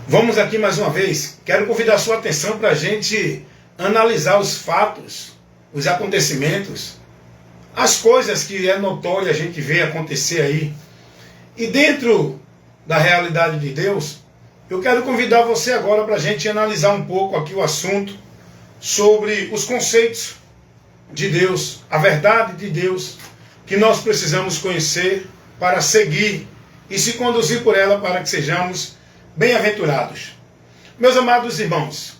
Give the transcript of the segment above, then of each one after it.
Vamos aqui mais uma vez. Quero convidar a sua atenção para a gente analisar os fatos, os acontecimentos, as coisas que é notório a gente vê acontecer aí. E dentro da realidade de Deus, eu quero convidar você agora para a gente analisar um pouco aqui o assunto sobre os conceitos de Deus, a verdade de Deus, que nós precisamos conhecer para seguir e se conduzir por ela para que sejamos bem-aventurados. Meus amados irmãos,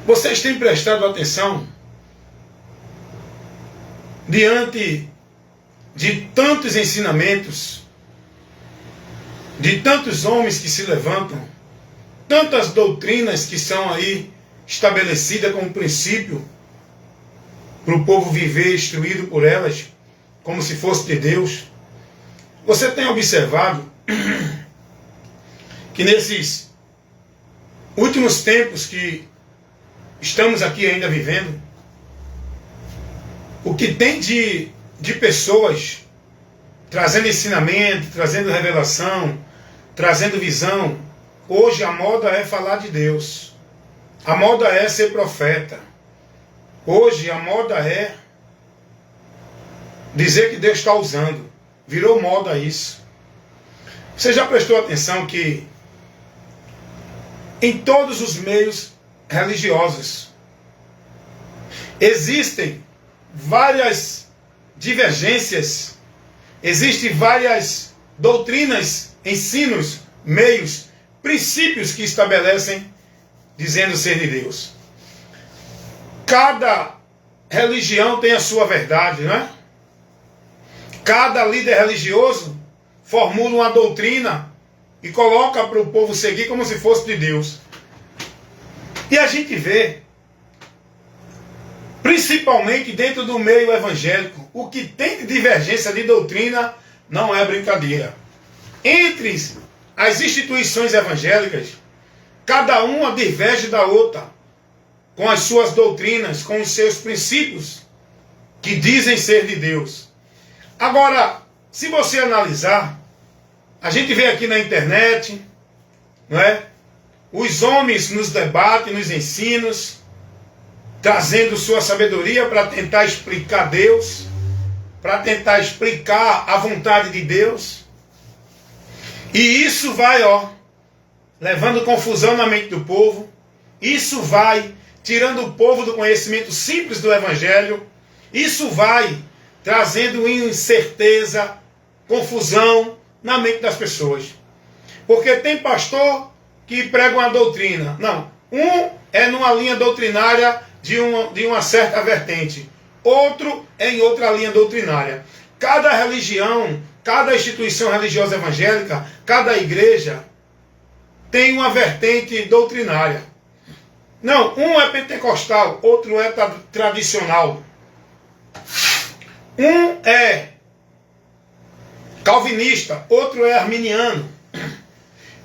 vocês têm prestado atenção diante de tantos ensinamentos, de tantos homens que se levantam, tantas doutrinas que são aí estabelecidas como princípio para o povo viver instruído por elas, como se fosse de Deus? Você tem observado que nesses últimos tempos que estamos aqui ainda vivendo, o que tem de pessoas trazendo ensinamento, trazendo revelação, trazendo visão, hoje a moda é falar de Deus, a moda é ser profeta, hoje a moda é dizer que Deus está usando, virou moda isso. Você já prestou atenção que em todos os meios religiosos existem várias divergências, existem várias doutrinas, ensinos, meios, princípios que estabelecem dizendo ser de Deus. Cada religião tem a sua verdade, não é? Cada líder religioso formula uma doutrina e coloca para o povo seguir como se fosse de Deus. E a gente vê, principalmente dentro do meio evangélico, o que tem de divergência de doutrina não é brincadeira. Entre as instituições evangélicas, cada uma diverge da outra, com as suas doutrinas, com os seus princípios, que dizem ser de Deus. Agora, se você analisar, a gente vê aqui na internet, não é? Os homens nos debates, nos ensinos, trazendo sua sabedoria para tentar explicar Deus, para tentar explicar a vontade de Deus. E isso vai, levando confusão na mente do povo. Isso vai tirando o povo do conhecimento simples do Evangelho. Isso vai trazendo incerteza, confusão na mente das pessoas. Porque tem pastor que prega uma doutrina. Não, um é numa linha doutrinária de uma certa vertente. Outro é em outra linha doutrinária. Cada religião, cada instituição religiosa evangélica, cada igreja tem uma vertente doutrinária. Não, um é pentecostal, outro é tradicional. Um é calvinista, outro é arminiano.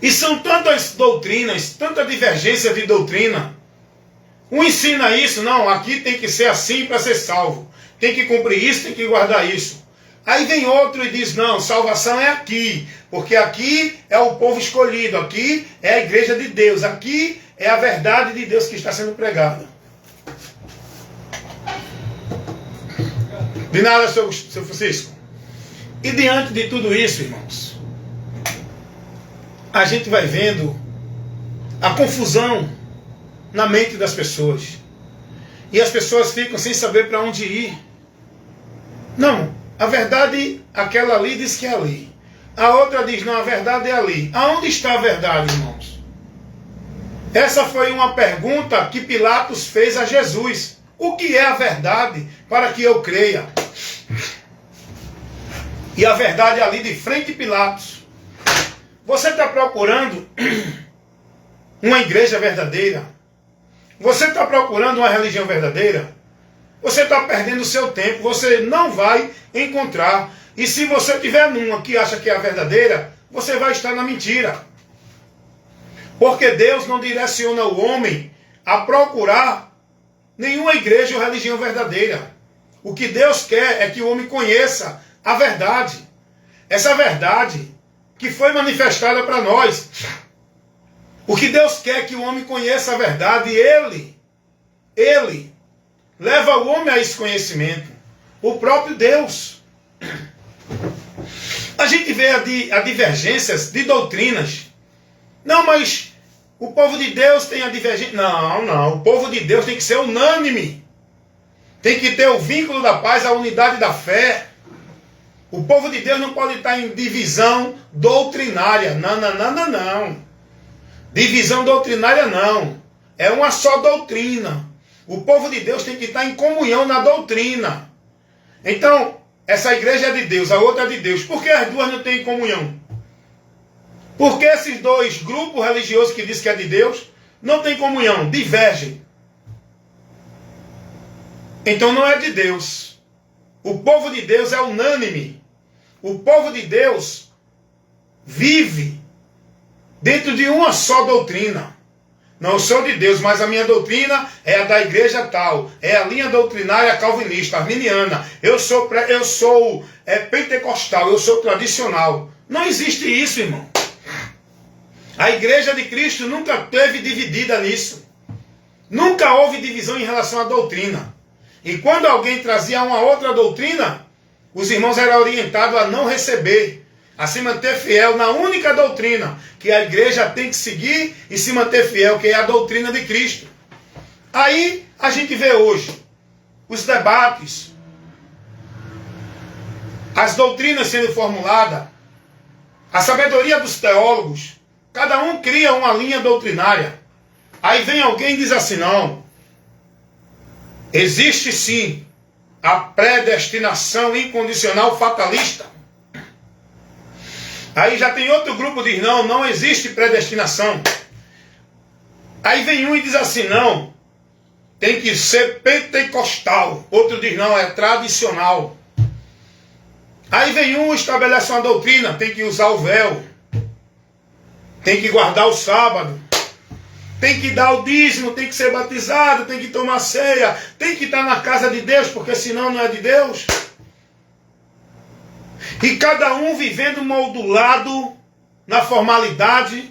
E são tantas doutrinas, tanta divergência de doutrina. Um ensina isso, não, aqui tem que ser assim para ser salvo. Tem que cumprir isso, tem que guardar isso. Aí vem outro e diz, não, salvação é aqui, porque aqui é o povo escolhido, aqui é a igreja de Deus, aqui é a verdade de Deus que está sendo pregada. De nada, seu Francisco. E diante de tudo isso, irmãos, a gente vai vendo a confusão na mente das pessoas. E as pessoas ficam sem saber para onde ir. Não, a verdade, aquela ali diz que é ali. A outra diz, não, a verdade é ali. Aonde está a verdade, irmãos? Essa foi uma pergunta que Pilatos fez a Jesus. O que é a verdade para que eu creia? E a verdade é ali de frente de Pilatos. Você está procurando uma igreja verdadeira? Você está procurando uma religião verdadeira? Você está perdendo o seu tempo. Você não vai encontrar. E se você tiver numa que acha que é a verdadeira, você vai estar na mentira. Porque Deus não direciona o homem a procurar nenhuma igreja ou religião verdadeira. O que Deus quer é que o homem conheça a verdade. Essa verdade que foi manifestada para nós. O que Deus quer é que o homem conheça a verdade e Ele leva o homem a esse conhecimento. O próprio Deus. A gente vê a divergências de doutrinas. Não, mas o povo de Deus tem a divergência. Não. O povo de Deus tem que ser unânime. Tem que ter o vínculo da paz, a unidade da fé. O povo de Deus não pode estar em divisão doutrinária. Não. Divisão doutrinária não. É uma só doutrina. O povo de Deus tem que estar em comunhão na doutrina. Então, essa igreja é de Deus, a outra é de Deus. Por que as duas não têm comunhão? Por que esses dois grupos religiosos que dizem que é de Deus não têm comunhão? Divergem. Então não é de Deus. O povo de Deus é unânime. O povo de Deus vive dentro de uma só doutrina. Não sou de Deus, mas a minha doutrina é a da igreja tal. É a linha doutrinária calvinista, arminiana. Eu sou pentecostal, eu sou tradicional. Não existe isso, irmão. A igreja de Cristo nunca teve dividida nisso. Nunca houve divisão em relação à doutrina. E quando alguém trazia uma outra doutrina, os irmãos eram orientados a não receber, a se manter fiel na única doutrina que a igreja tem que seguir e se manter fiel, que é a doutrina de Cristo. Aí a gente vê hoje os debates, as doutrinas sendo formuladas, a sabedoria dos teólogos, cada um cria uma linha doutrinária. Aí vem alguém e diz assim, não, existe sim a predestinação incondicional fatalista. Aí já tem outro grupo que diz, não existe predestinação. Aí vem um e diz assim, não, tem que ser pentecostal. Outro diz, não, é tradicional. Aí vem um e estabelece uma doutrina, tem que usar o véu, tem que guardar o sábado, tem que dar o dízimo, tem que ser batizado, tem que tomar ceia, tem que estar na casa de Deus, porque senão não é de Deus. E cada um vivendo moldulado na formalidade,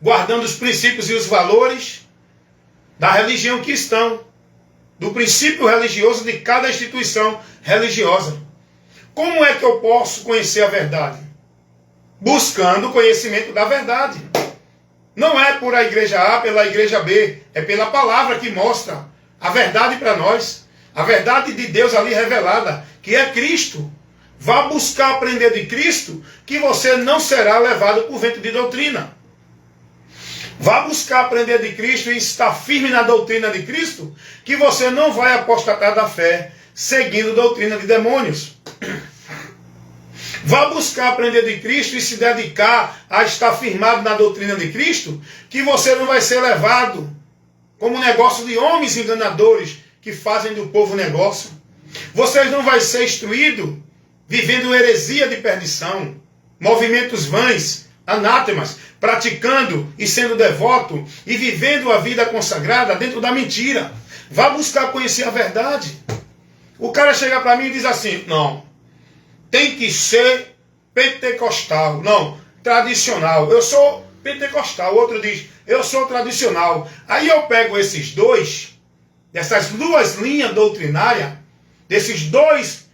guardando os princípios e os valores da religião que estão, do princípio religioso de cada instituição religiosa. Como é que eu posso conhecer a verdade? Buscando o conhecimento da verdade. Não é por a igreja A, pela igreja B, é pela palavra que mostra a verdade para nós. A verdade de Deus ali revelada, que é Cristo. Vá buscar aprender de Cristo, que você não será levado por vento de doutrina. Vá buscar aprender de Cristo e estar firme na doutrina de Cristo, que você não vai apostatar da fé, seguindo doutrina de demônios. Vá buscar aprender de Cristo e se dedicar a estar firmado na doutrina de Cristo, que você não vai ser levado como negócio de homens enganadores que fazem do povo negócio. Você não vai ser instruído vivendo heresia de perdição, movimentos vãs, anátemas, praticando e sendo devoto e vivendo a vida consagrada dentro da mentira. Vá buscar conhecer a verdade. O cara chega para mim e diz assim, não, tem que ser pentecostal, não, tradicional. Eu sou pentecostal. O outro diz, eu sou tradicional. Aí eu pego esses dois, dessas duas linhas doutrinárias, desses dois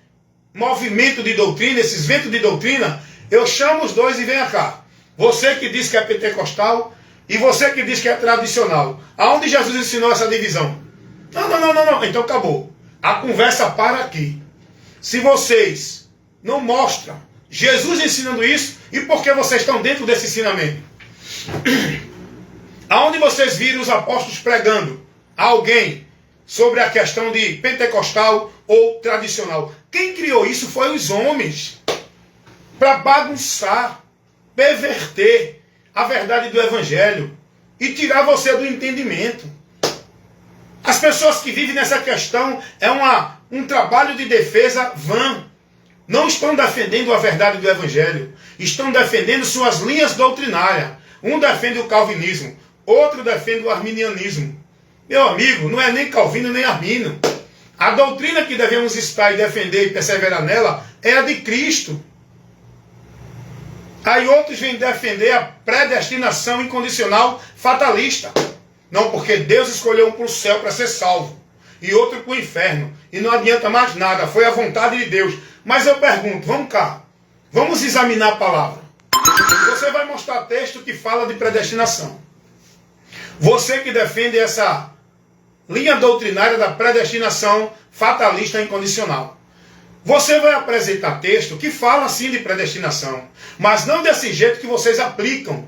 movimento de doutrina, esses ventos de doutrina, eu chamo os dois e venha cá. Você que diz que é pentecostal e você que diz que é tradicional. Aonde Jesus ensinou essa divisão? Não. Então acabou. A conversa para aqui. Se vocês não mostram Jesus ensinando isso, e por que vocês estão dentro desse ensinamento? Aonde vocês viram os apóstolos pregando a alguém sobre a questão de pentecostal ou tradicional? Quem criou isso foi os homens, para bagunçar, perverter a verdade do evangelho e tirar você do entendimento. As pessoas que vivem nessa questão é um trabalho de defesa vã. Não estão defendendo a verdade do evangelho, estão defendendo suas linhas doutrinárias. Um defende o calvinismo, outro defende o arminianismo. Meu amigo, não é nem calvino nem armínio. A doutrina que devemos estar e defender e perseverar nela é a de Cristo. Aí outros vêm defender a predestinação incondicional fatalista. Não, porque Deus escolheu um para o céu para ser salvo e outro para o inferno. E não adianta mais nada, foi a vontade de Deus. Mas eu pergunto, vamos cá, vamos examinar a palavra. Você vai mostrar texto que fala de predestinação. Você que defende essa linha doutrinária da predestinação fatalista incondicional. Você vai apresentar texto que fala sim de predestinação, mas não desse jeito que vocês aplicam.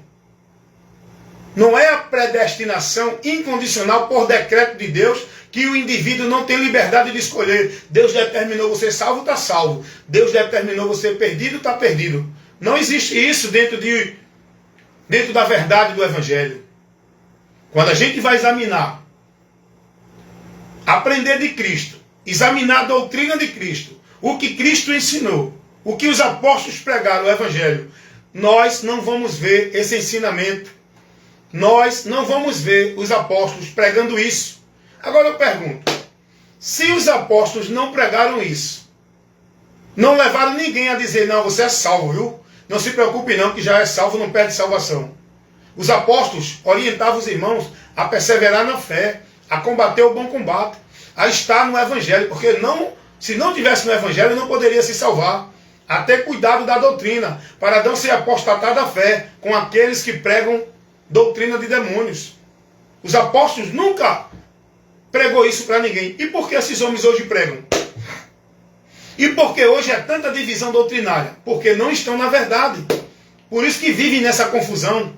Não é a predestinação incondicional por decreto de Deus que o indivíduo não tem liberdade de escolher. Deus determinou você salvo, está salvo. Deus determinou você perdido, está perdido. Não existe isso dentro da verdade do Evangelho. Quando a gente vai examinar, aprender de Cristo, examinar a doutrina de Cristo, o que Cristo ensinou, o que os apóstolos pregaram, o Evangelho, nós não vamos ver esse ensinamento. Nós não vamos ver os apóstolos pregando isso. Agora eu pergunto, se os apóstolos não pregaram isso, não levaram ninguém a dizer, não, você é salvo, viu? Não se preocupe não, que já é salvo, não perde salvação. Os apóstolos orientavam os irmãos a perseverar na fé, a combater o bom combate, a estar no Evangelho, porque se não tivesse no Evangelho, não poderia se salvar. A ter cuidado da doutrina, para não ser apostatado da fé com aqueles que pregam doutrina de demônios. Os apóstolos nunca pregou isso para ninguém. E por que esses homens hoje pregam? E por que hoje é tanta divisão doutrinária? Porque não estão na verdade. Por isso que vivem nessa confusão.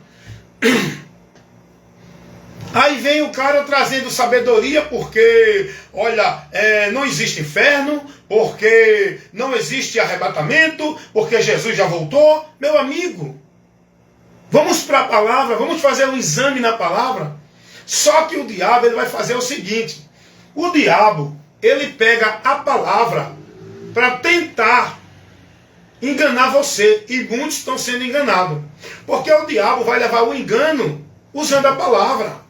Aí vem o cara trazendo sabedoria porque, olha, não existe inferno, porque não existe arrebatamento, porque Jesus já voltou. Meu amigo, vamos para a palavra, vamos fazer um exame na palavra. Só que o diabo ele vai fazer o seguinte, o diabo ele pega a palavra para tentar enganar você, e muitos estão sendo enganados, porque o diabo vai levar o engano usando a palavra.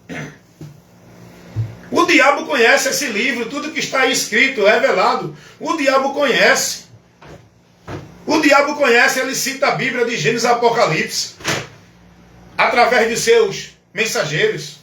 O diabo conhece esse livro, tudo que está aí escrito, revelado, o diabo conhece. O diabo conhece, ele cita a Bíblia de Gênesis e Apocalipse, através de seus mensageiros.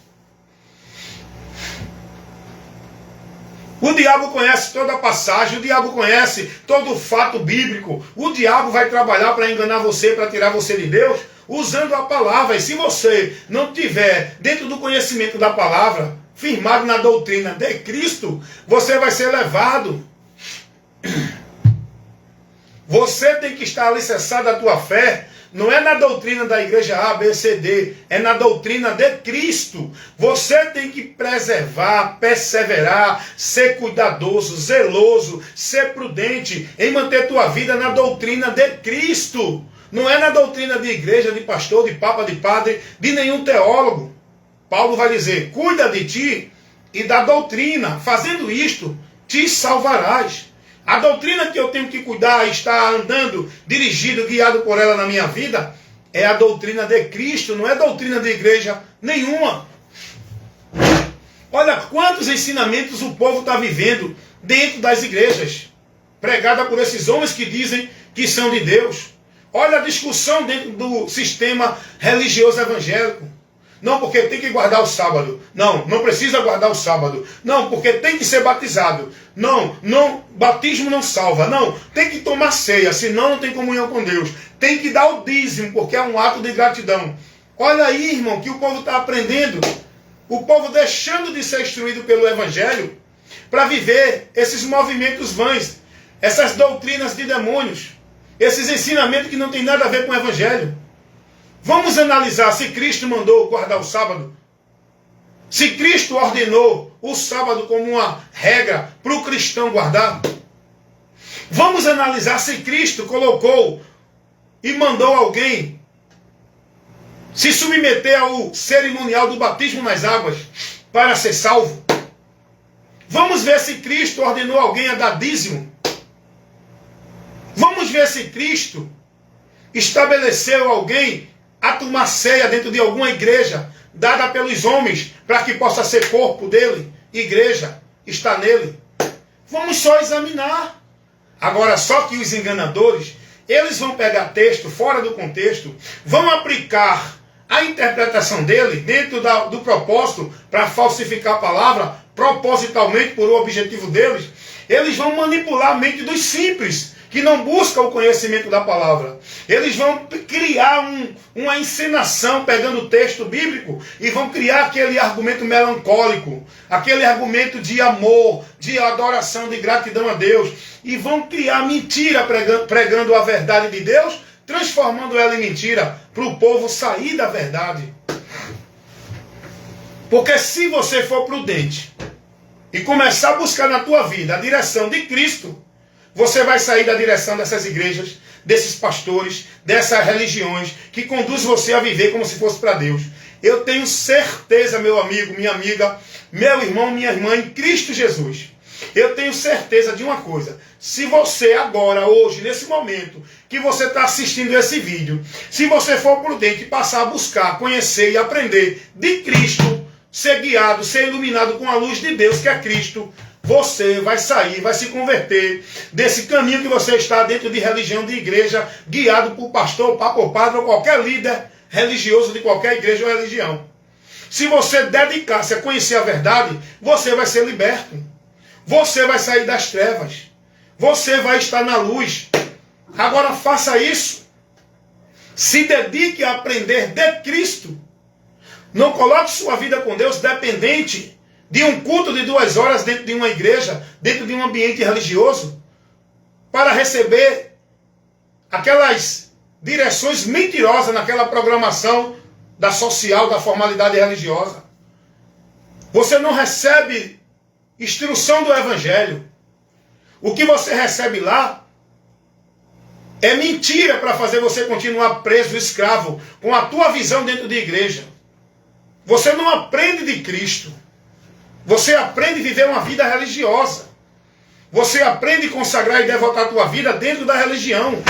O diabo conhece toda a passagem, o diabo conhece todo o fato bíblico. O diabo vai trabalhar para enganar você, para tirar você de Deus, usando a palavra. E se você não tiver dentro do conhecimento da palavra, firmado na doutrina de Cristo, você vai ser levado. Você tem que estar alicerçado a tua fé. Não é na doutrina da igreja A, B, C, D. É na doutrina de Cristo. Você tem que preservar, perseverar, ser cuidadoso, zeloso, ser prudente em manter tua vida na doutrina de Cristo. Não é na doutrina de igreja, de pastor, de papa, de padre, de nenhum teólogo. Paulo vai dizer, cuida de ti e da doutrina. Fazendo isto, te salvarás. A doutrina que eu tenho que cuidar, estar andando, dirigido, guiado por ela na minha vida, é a doutrina de Cristo, não é doutrina de igreja nenhuma. Olha quantos ensinamentos o povo está vivendo dentro das igrejas, pregada por esses homens que dizem que são de Deus. Olha a discussão dentro do sistema religioso evangélico. Não, porque tem que guardar o sábado. Não, não precisa guardar o sábado. Não, porque tem que ser batizado. Não, batismo não salva. Não, tem que tomar ceia, senão não tem comunhão com Deus. Tem que dar o dízimo, porque é um ato de gratidão. Olha aí, irmão, que o povo está aprendendo. O povo deixando de ser instruído pelo Evangelho para viver esses movimentos vãs, essas doutrinas de demônios, esses ensinamentos que não tem nada a ver com o Evangelho. Vamos analisar se Cristo mandou guardar o sábado. Se Cristo ordenou o sábado como uma regra para o cristão guardar. Vamos analisar se Cristo colocou e mandou alguém se submeter ao cerimonial do batismo nas águas para ser salvo. Vamos ver se Cristo ordenou alguém a dar dízimo. Vamos ver se Cristo estabeleceu alguém a tomar ceia dentro de alguma igreja, dada pelos homens, para que possa ser corpo dele, igreja, está nele. Vamos só examinar. Agora, só que os enganadores, eles vão pegar texto fora do contexto, vão aplicar a interpretação dele dentro do propósito para falsificar a palavra, propositalmente por o objetivo deles. Eles vão manipular a mente dos simples, que não buscam o conhecimento da palavra. Eles vão criar uma encenação pegando o texto bíblico e vão criar aquele argumento melancólico, aquele argumento de amor, de adoração, de gratidão a Deus, e vão criar mentira pregando a verdade de Deus, transformando ela em mentira para o povo sair da verdade. Porque se você for prudente e começar a buscar na tua vida a direção de Cristo, você vai sair da direção dessas igrejas, desses pastores, dessas religiões que conduz você a viver como se fosse para Deus. Eu tenho certeza, meu amigo, minha amiga, meu irmão, minha irmã, em Cristo Jesus. Eu tenho certeza de uma coisa. Se você agora, hoje, nesse momento que você está assistindo esse vídeo, se você for prudente e passar a buscar, conhecer e aprender de Cristo, ser guiado, ser iluminado com a luz de Deus, que é Cristo, você vai sair, vai se converter desse caminho que você está dentro de religião, de igreja, guiado por pastor, papa ou padre ou qualquer líder religioso de qualquer igreja ou religião. Se você dedicar-se a conhecer a verdade, você vai ser liberto. Você vai sair das trevas. Você vai estar na luz. Agora faça isso. Se dedique a aprender de Cristo. Não coloque sua vida com Deus dependente de um culto de 2 horas dentro de uma igreja, dentro de um ambiente religioso, para receber aquelas direções mentirosas naquela programação da social, da formalidade religiosa. Você não recebe instrução do Evangelho. O que você recebe lá é mentira para fazer você continuar preso, escravo, com a tua visão dentro de igreja. Você não aprende de Cristo. Você aprende a viver uma vida religiosa. Você aprende a consagrar e devotar a tua vida dentro da religião.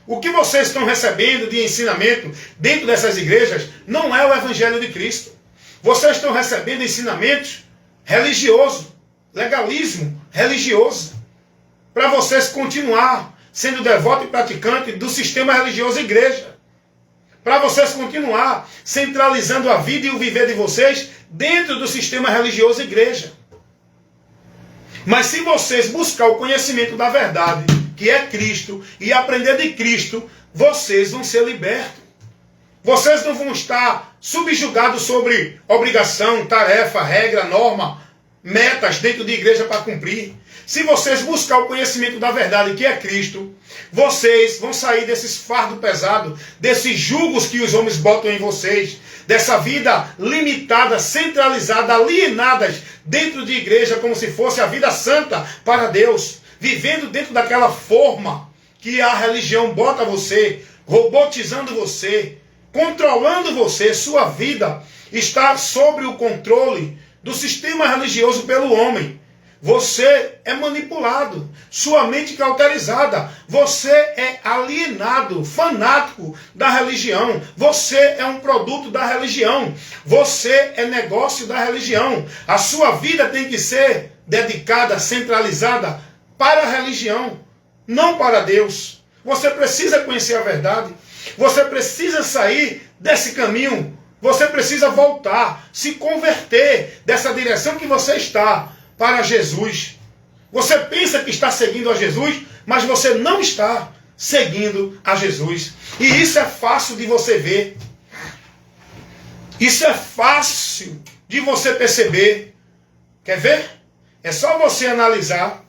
O que vocês estão recebendo de ensinamento dentro dessas igrejas não é o Evangelho de Cristo. Vocês estão recebendo ensinamentos religiosos, legalismo religioso, para vocês continuar sendo devoto e praticante do sistema religioso igreja. Para vocês continuar centralizando a vida e o viver de vocês dentro do sistema religioso igreja. Mas se vocês buscar o conhecimento da verdade, que é Cristo, e aprender de Cristo, vocês vão ser libertos. Vocês não vão estar subjugados sobre obrigação, tarefa, regra, norma, metas dentro de igreja para cumprir. Se vocês buscar o conhecimento da verdade, que é Cristo, vocês vão sair desses fardos pesados, desses julgos que os homens botam em vocês, dessa vida limitada, centralizada, alienadas dentro de igreja, como se fosse a vida santa para Deus, vivendo dentro daquela forma que a religião bota você, robotizando você, controlando você. Sua vida está sob o controle do sistema religioso pelo homem. Você é manipulado, sua mente cauterizada, você é alienado, fanático da religião, você é um produto da religião, você é negócio da religião. A sua vida tem que ser dedicada, centralizada para a religião, não para Deus. Você precisa conhecer a verdade, você precisa sair desse caminho, você precisa voltar, se converter dessa direção que você está para Jesus. Você pensa que está seguindo a Jesus, mas você não está seguindo a Jesus. E isso é fácil de você ver. Isso é fácil de você perceber. Quer ver? É só você analisar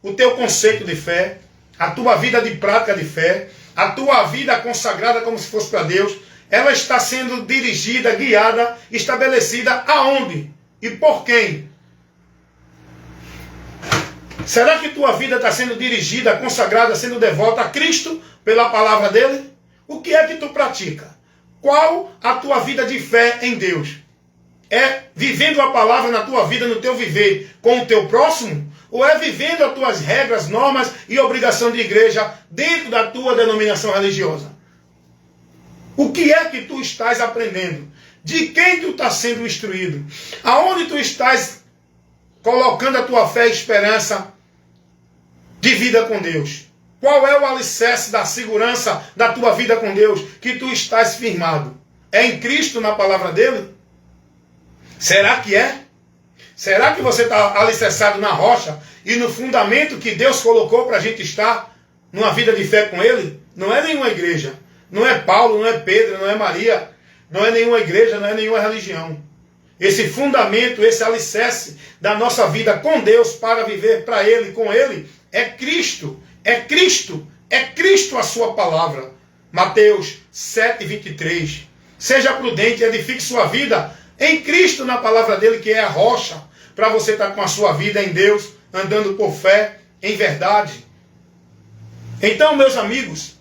o teu conceito de fé, a tua vida de prática de fé, a tua vida consagrada como se fosse para Deus. Ela está sendo dirigida, guiada, estabelecida aonde? E por quem? Será que tua vida está sendo dirigida, consagrada, sendo devota a Cristo pela palavra dele? O que é que tu pratica? Qual a tua vida de fé em Deus? É vivendo a palavra na tua vida, no teu viver com o teu próximo? Ou é vivendo as tuas regras, normas e obrigação de igreja dentro da tua denominação religiosa? O que é que tu estás aprendendo? De quem tu estás sendo instruído? Aonde tu estás colocando a tua fé e esperança de vida com Deus? Qual é o alicerce da segurança da tua vida com Deus? Que tu estás firmado. É em Cristo, na palavra dele? Será que é? Será que você está alicerçado na rocha e no fundamento que Deus colocou para a gente estar numa vida de fé com Ele? Não é nenhuma igreja. Não é Paulo, não é Pedro, não é Maria. Não é nenhuma igreja, não é nenhuma religião. Esse fundamento, esse alicerce da nossa vida com Deus para viver para Ele, com Ele, é Cristo. É Cristo. É Cristo a sua palavra. Mateus 7:23. Seja prudente e edifique sua vida em Cristo, na palavra dele, que é a rocha, para você estar com a sua vida em Deus, andando por fé, em verdade. Então, meus amigos,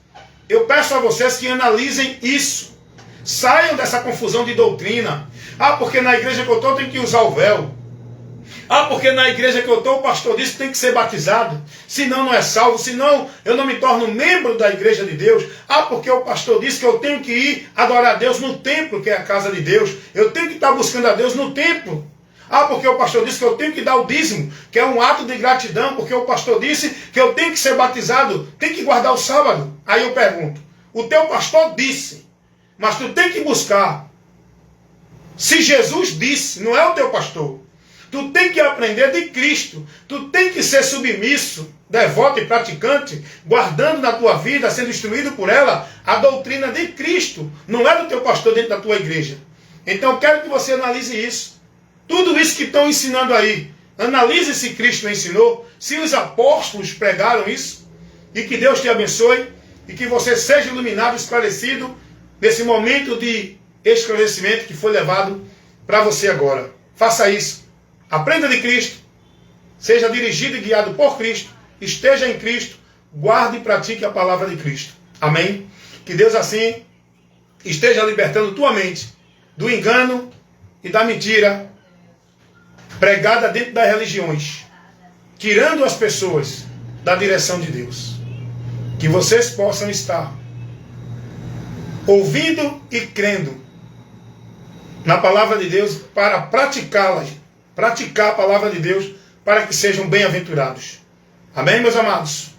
eu peço a vocês que analisem isso. Saiam dessa confusão de doutrina. Ah, porque na igreja que eu estou tem que usar o véu. Ah, porque na igreja que eu estou o pastor disse que tem que ser batizado. Senão não é salvo. Senão eu não me torno membro da igreja de Deus. Ah, porque o pastor disse que eu tenho que ir adorar a Deus no templo, que é a casa de Deus. Eu tenho que estar buscando a Deus no templo. Ah, porque o pastor disse que eu tenho que dar o dízimo, que é um ato de gratidão, porque o pastor disse que eu tenho que ser batizado, tem que guardar o sábado. Aí eu pergunto, o teu pastor disse, mas tu tem que buscar. Se Jesus disse, não é o teu pastor. Tu tem que aprender de Cristo. Tu tem que ser submisso, devoto e praticante, guardando na tua vida, sendo instruído por ela, a doutrina de Cristo. Não é do teu pastor dentro da tua igreja. Então eu quero que você analise isso. Tudo isso que estão ensinando aí, analise se Cristo ensinou, se os apóstolos pregaram isso, e que Deus te abençoe, e que você seja iluminado, esclarecido, nesse momento de esclarecimento que foi levado para você agora. Faça isso. Aprenda de Cristo, seja dirigido e guiado por Cristo, esteja em Cristo, guarde e pratique a palavra de Cristo. Amém? Que Deus assim esteja libertando tua mente do engano e da mentira pregada dentro das religiões, tirando as pessoas da direção de Deus. Que vocês possam estar ouvindo e crendo na palavra de Deus para praticá-las. Praticar a palavra de Deus para que sejam bem-aventurados. Amém, meus amados?